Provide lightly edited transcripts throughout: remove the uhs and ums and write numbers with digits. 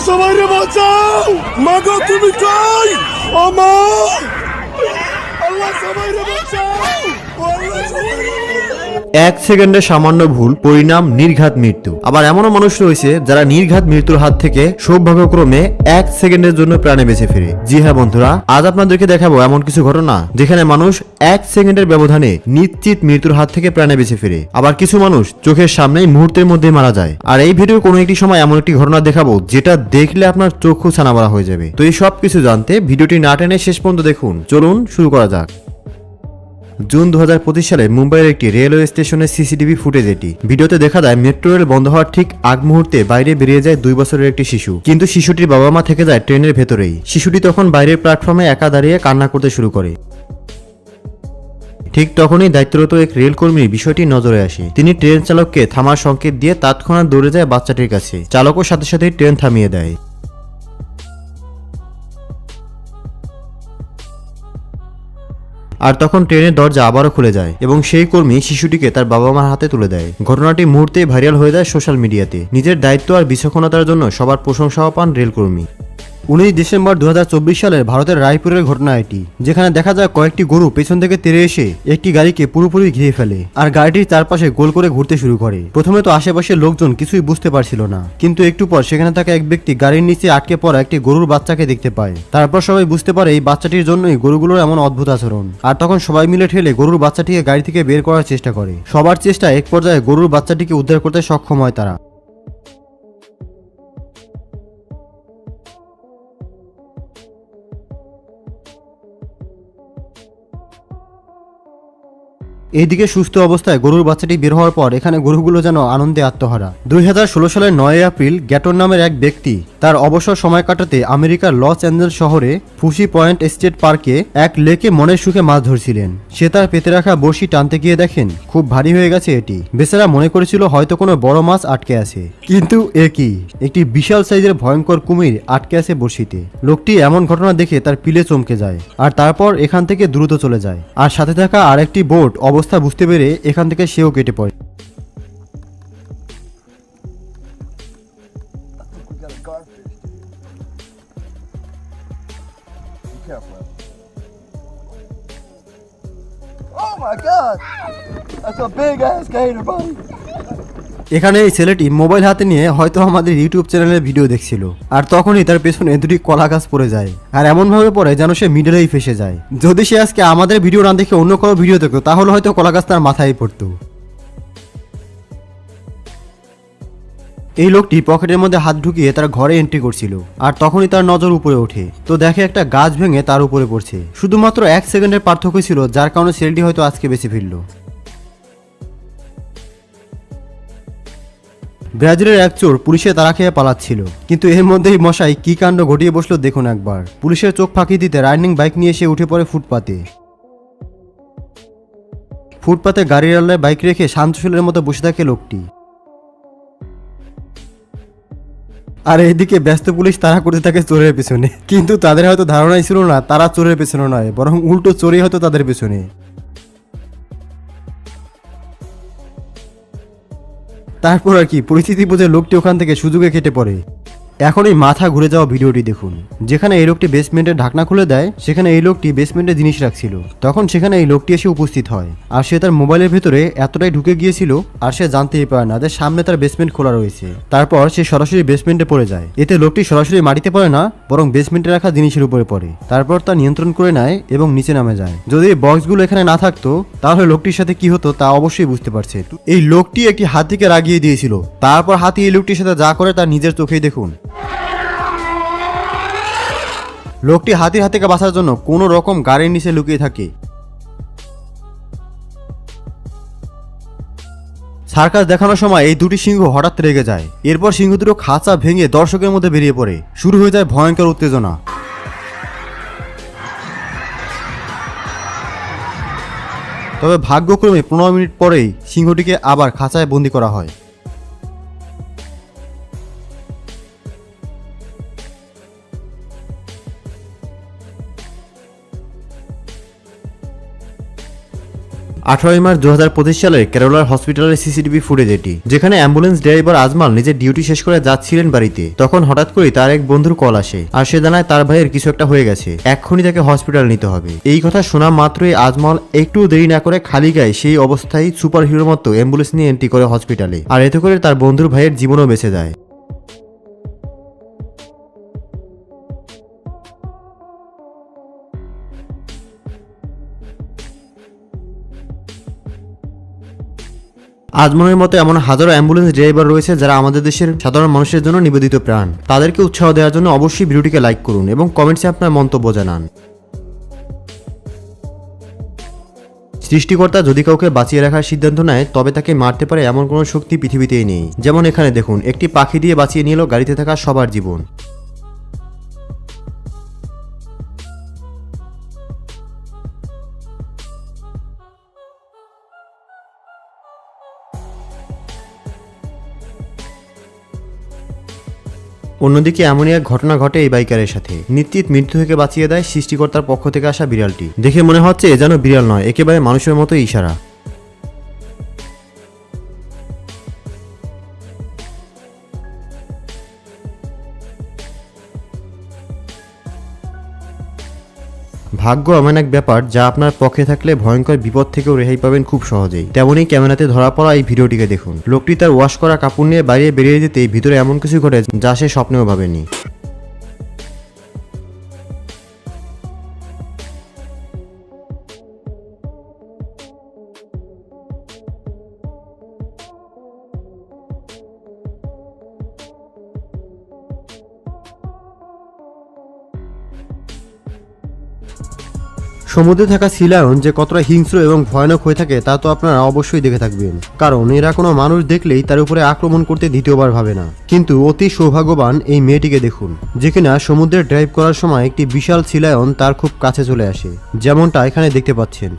সবাইরে বাঁচাও, মাগো তুমি কই? ও মা, আল্লাহ সবাইরে বাঁচাও, ও আল্লাহ সবাইরে বাঁচাও। 1 সেকেন্ডের সামান্য ভুল পরিণাম নির্ঘাত মৃত্যু। আবার এমনও মানুষ রয়েছে যারা নির্ঘাত মৃত্যুর হাত থেকে সৌভাগ্যক্রমে 1 সেকেন্ডের জন্য প্রাণে বেঁচে ফিরে। জি হ্যাঁ বন্ধুরা, আজ আপনাদেরকে দেখাবো এমন কিছু ঘটনা যেখানে মানুষ 1 সেকেন্ডের ব্যবধানে নিশ্চিত মৃত্যুর হাত থেকে প্রাণে বেঁচে ফিরে। আবার কিছু মানুষ চোখের সামনেই মুহূর্তের মধ্যে মারা যায়। আর এই ভিডিওর কোনো একটি সময় এমন একটি ঘটনা দেখাবো যেটা দেখলে আপনার চক্ষু ছানাবড়া হয়ে যাবে। তো এই সব কিছু জানতে ভিডিওটি না টেনে শেষ পর্যন্ত দেখুন। চলুন শুরু করা যাক। জুন 2025 সালে মুম্বাইয়ের একটি রেলওয়ে স্টেশনের সিসিটিভি ফুটেজ এটি। ভিডিওতে দেখা যায় মেট্রো রেল বন্ধ হওয়ার ঠিক আগ মুহূর্তে বাইরে বেরিয়ে যায় 2 বছরের একটি শিশু, কিন্তু শিশুটির বাবা মা থেকে যায় ট্রেনের ভেতরেই। শিশুটি তখন বাইরের প্ল্যাটফর্মে একা দাঁড়িয়ে কান্না করতে শুরু করে। ঠিক তখনই দায়িত্বরত এক রেলকর্মীর বিষয়টি নজরে আসে। তিনি ট্রেন চালককে থামার সংকেত দিয়ে তৎক্ষণাৎ দৌড়ে যায় বাচ্চাটির কাছে। চালকও সাথে সাথে ট্রেন থামিয়ে দেয়। আর তখন ট্রেনের দরজা আবারও খুলে যায় এবং সেই কর্মী শিশুটিকে তার বাবা মার হাতে তুলে দেয়। ঘটনাটি মুহূর্তেই ভাইরাল হয়ে যায় সোশ্যাল মিডিয়াতে। নিজের দায়িত্ব আর বিচক্ষণতার জন্য সবার প্রশংসাও পান রেলকর্মী। 19 ডিসেম্বর 2024 সালের ভারতের রায়পুরের ঘটনা এটি, যেখানে দেখা যায় কয়েকটি গরু পেছন থেকে তেড়ে এসে একটি গাড়িকে পুরোপুরি ঘিরে ফেলে আর গাড়িটির চারপাশে গোল করে ঘুরতে শুরু করে। প্রথমে তো আশেপাশের লোকজন কিছুই বুঝতে পারছিল না, কিন্তু একটু পর সেখানে থাকা এক ব্যক্তি গাড়ির নিচে আটকে পড়া একটি গরুর বাচ্চাকে দেখতে পায়। তারপর সবাই বুঝতে পারে এই বাচ্চাটির জন্যই গরুগুলোর এমন অদ্ভুত আচরণ। আর তখন সবাই মিলে ঠেলে গরুর বাচ্চাটিকে গাড়ি থেকে বের করার চেষ্টা করে। সবার চেষ্টা এক পর্যায়ে গরুর বাচ্চাটিকে উদ্ধার করতে সক্ষম হয় তারা। এইদিকে সুস্থ অবস্থায় গরুর বাচ্চাটি বের হওয়ার পর এখানে গরুগুলো যেন আনন্দে আত্মহারা। 2016 সালের 9 এপ্রিল গ্যাটন নামের এক ব্যক্তি তার অবসর সময় কাটাতে আমেরিকার লস অ্যাঞ্জেলস শহরে ফুসি পয়েন্ট স্টেট পার্কে এক লেকে মনের সুখে মাছ ধরছিলেন। সে তার পেতে রাখা বড়শি টানতে গিয়ে দেখেন খুব ভারী হয়ে গেছে এটি। বেচারা মনে করেছিল হয়তো কোনো বড় মাছ আটকে আছে, কিন্তু একই একটি বিশাল সাইজের ভয়ঙ্কর কুমির আটকে আছে বড়শিতে। লোকটি এমন ঘটনা দেখে তার পিলে চমকে যায় আর তারপর এখান থেকে দ্রুত চলে যায়। আর সাথে থাকা আরেকটি বোট অবস্থা বুঝতে পেরে এখান থেকে সেও কেটে পড়ে। এখানে এই ছেলেটি মোবাইল হাতে নিয়ে হয়তো আমাদের ইউটিউব চ্যানেলের ভিডিও দেখছিল, আর তখনই তার পেছনে দুটি কলা গাছ পড়ে যায় আর এমন ভাবে পড়ে যেন সে মিডলেই ফেসে যায়। যদি সে আজকে আমাদের ভিডিও না দেখে অন্য কোনো ভিডিও দেখতো তাহলে হয়তো কলা গাছ তার মাথায় পড়তো। এই লোকটি পকেটের মধ্যে হাত ঢুকিয়ে তার ঘরে এন্ট্রি করছিল আর তখনই তার নজর উপরে ওঠে, তো দেখে একটা গাছ ভেঙে তার উপরে পড়ছে। শুধুমাত্র 1 সেকেন্ডের পার্থক্য ছিল, যার কারণে ছেলেটি হয়তো আজকে বেঁচে ফিরল। ব্রাজিলের এক চোর পুলিশে তাড়া খেয়ে পালাচ্ছিল, কিন্তু এর মধ্যেই মশাই কি কাণ্ড ঘটিয়ে বসলো দেখুন একবার। পুলিশের চোখ ফাঁকি দিতে রাইডিং বাইক নিয়ে এসে উঠে পড়ে ফুটপাতে। ফুটপাতে গাড়ির আল্লায় বাইক রেখে শান্তশীলের মতো বসে থাকে লোকটি। আর এইদিকে ব্যস্ত পুলিশ তাড়া করতে থাকে চোরের পেছনে, কিন্তু তাদের হয়তো ধারণাই ছিল না তারা চোরের পেছনে নয়, বরং উল্টো চোরই হয়তো তাদের পেছনে। তারপর আর কি, পরিস্থিতি বুঝে লোকটি ওখান থেকে সুযোগে কেটে পড়ে। এখন এই মাথা ঘুরে যাওয়া ভিডিওটি দেখুন, যেখানে এই লোকটি বেসমেন্টের ঢাকনা খুলে দেয়, সেখানে এই লোকটি বেসমেন্টে জিনিস রাখছিল। তখন সেখানে এই লোকটি এসে উপস্থিত হয় আর সে তার মোবাইলের ভেতরে এতটাই ঢুকে গিয়েছিল আর সে জানতেই পারে না যে সামনে তার বেসমেন্ট খোলা রয়েছে। তারপর সে সরাসরি বেসমেন্টে পড়ে যায়। এতে লোকটি সরাসরি মাটিতে পড়ে না, বরং বেসমেন্টে রাখা জিনিসের উপরে পড়ে। তারপর তা নিয়ন্ত্রণ করে নেয় এবং নিচে নামে যায়। যদি এই বক্সগুলো এখানে না থাকতো তাহলে লোকটির সাথে কি হতো তা অবশ্যই বুঝতে পারছে। এই লোকটি একটি হাতিকে রাগিয়ে দিয়েছিল, তারপর হাতি এই লোকটির সাথে যা করে তার নিজের চোখেই দেখুন। লোকটি হাতির হাত থেকে বাঁচার জন্য কোনো রকম গাড়ির নিচে লুকিয়ে থাকে। সার্কাস দেখানোর সময় এই দুটি সিংহ হঠাৎ রেগে যায়। এরপর সিংহ দুটো খাঁচা ভেঙে দর্শকের মধ্যে বেরিয়ে পড়ে। শুরু হয়ে যায় ভয়ঙ্কর উত্তেজনা। তবে ভাগ্যক্রমে 15 মিনিট পরেই সিংহটিকে আবার খাঁচায় বন্দি করা হয়। 18 মার্চ 2025 সালে কেরালার হসপিটালের সিসিটিভি ফুটেজ এটি, যেখানে অ্যাম্বুলেন্স ড্রাইভার আজমাল নিজের ডিউটি শেষ করে যাচ্ছিলেন বাড়িতে। তখন হঠাৎ করে তার এক বন্ধুর কল আসে, আর সে জানায় তার ভাইয়ের কিছু একটা হয়ে গেছে, এক্ষুনি তাকে হসপিটাল নিতে হবে। এই কথা শোনা মাত্রই আজমল একটু দেরি না করে খালি গায়ে সেই অবস্থায় সুপার হিরোর মতো অ্যাম্বুলেন্স নিয়ে এন্ট্রি করে হসপিটালে, আর এতে করে তার বন্ধুর ভাইয়ের জীবনও বেঁচে যায়। আজমলের মতো এমন হাজারো অ্যাম্বুলেন্স ড্রাইভার রয়েছে যারা আমাদের দেশের সাধারণ মানুষের জন্য নিবেদিত প্রাণ। তাদেরকে উৎসাহ দেওয়ার জন্য অবশ্যই ভিডিওটিকে লাইক করুন এবং কমেন্টসে আপনার মন্তব্য জানান। সৃষ্টিকর্তা যদি কাউকে বাঁচিয়ে রাখার সিদ্ধান্ত নেয় তবে তাকে মারতে পারে এমন কোনো শক্তি পৃথিবীতেই নেই। যেমন এখানে দেখুন, একটি পাখি দিয়ে বাঁচিয়ে নিল গাড়িতে থাকা সবার জীবন। অন্যদিকে এমনই এক ঘটনা ঘটে এই বাইকারের সাথে। নিশ্চিত মৃত্যু থেকে বাঁচিয়ে দেয় সৃষ্টিকর্তার পক্ষ থেকে আসা বিড়ালটি। দেখে মনে হচ্ছে এ যেন বিড়াল নয়, একেবারে মানুষের মতো ইশারা। ভাগ্য এমন এক ব্যাপার যা আপনার পক্ষে থাকলে ভয়ঙ্কর বিপদ থেকেও রেহাই পাবেন খুব সহজেই। তেমনই ক্যামেরাতে ধরা পড়া এই ভিডিওটিকে দেখুন। লোকটি তার ওয়াশ করা কাপড় নিয়ে বাইরে বেরিয়ে যেতেই ভিতরে এমন কিছু ঘটে যা সে স্বপ্নেও ভাবেনি। সমুদ্রে থাকা সি লায়ন যে কতটা হিংস্র এবং ভয়ানক হয়ে থাকে তা তো আপনারা অবশ্যই দেখে থাকবেন, কারণ এরা কোনো মানুষ দেখলেই তার উপরে আক্রমণ করতে দ্বিতীয়বার ভাবে না। কিন্তু অতি সৌভাগ্যবান এই মেয়েটিকে দেখুন, যে কিনা সমুদ্রে ড্রাইভ করার সময় একটি বিশাল সি লায়ন তার খুব কাছে চলে আসে, যেমনটা এখানে দেখতে পাচ্ছেন।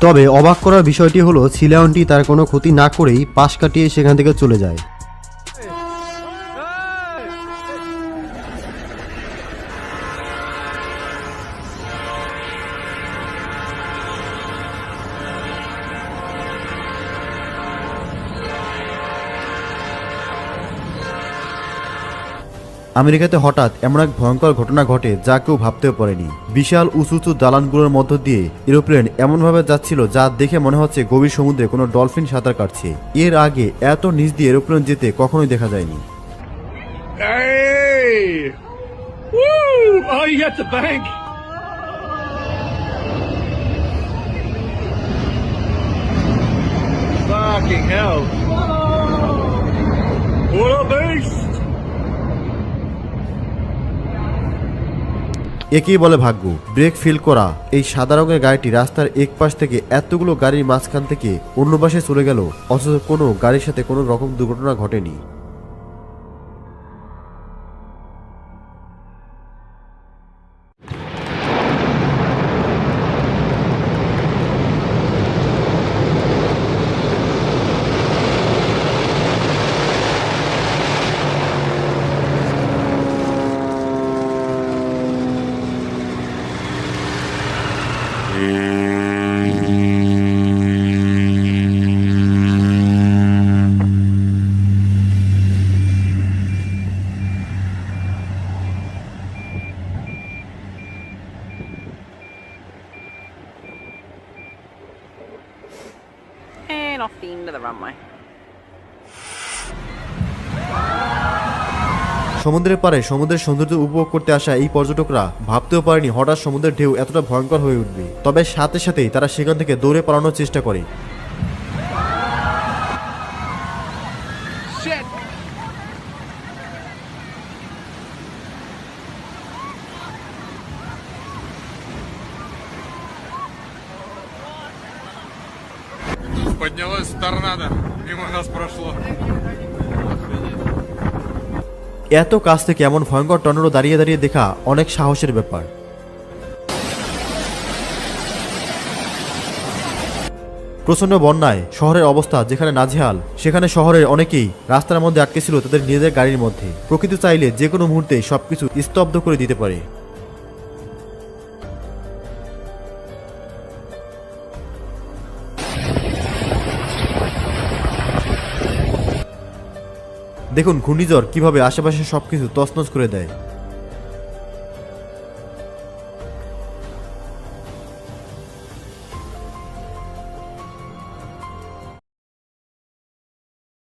তবে অবাক করার বিষয়টি হলো সি লায়নটি তার কোনো ক্ষতি না করেই পাশ কাটিয়ে সেখান থেকে চলে যায়। আমেরিকাতে হঠাৎ এমন এক ভয়ঙ্কর ঘটনা ঘটে যা কেউ ভাবতেও পারেনি। বিশাল উঁচু উঁচু দালানগুলোর মধ্য দিয়ে এরোপ্লেন এমনভাবে যাচ্ছিল যা দেখে মনে হচ্ছে গভীর সমুদ্রে কোনো ডলফিন সাঁতার কাটছে। এর আগে এত নিচ দিয়ে এরোপ্লেন যেতে কখনোই দেখা যায়নি। Hey! Woo! Oh, you got the bank. Fucking hell. What a beast! একেই বলে ভাগ্য। ব্রেক ফেল করা এই সাদা রঙের গাড়িটি রাস্তার এক পাশ থেকে এতগুলো গাড়ির মাঝখান থেকে অন্য পাশে চলে গেল, অথচ কোনো গাড়ির সাথে কোনো রকম দুর্ঘটনা ঘটেনি। And off the end of the runway. সমুদ্রের পাড়ে সমুদ্রের সৌন্দর্য উপভোগ করতে আসা এই পর্যটকরা ভাবতেও পারেনি হঠাৎ সমুদ্রের ঢেউ এতটা ভয়ঙ্কর হয়ে উঠবে। তবে সাথে সাথেই তারা সেখান থেকে দৌড়ে পালানোর চেষ্টা করে। Поднялась торнадо, мимо нас прошло. এত কাছ থেকে এমন ভয়ঙ্কর টর্নেডো দাঁড়িয়ে দাঁড়িয়ে দেখা অনেক সাহসের ব্যাপার। প্রচন্ড বন্যায় শহরের অবস্থা যেখানে নাজেহাল, সেখানে শহরের অনেকেই রাস্তার মধ্যে আটকে ছিল তাদের নিজেদের গাড়ির মধ্যে। প্রকৃতি চাইলে যে কোনো মুহূর্তে সবকিছু স্তব্ধ করে দিতে পারে। দেখুন ঘূর্ণিঝড় কিভাবে আশেপাশে সবকিছু তছনছ করে দেয়।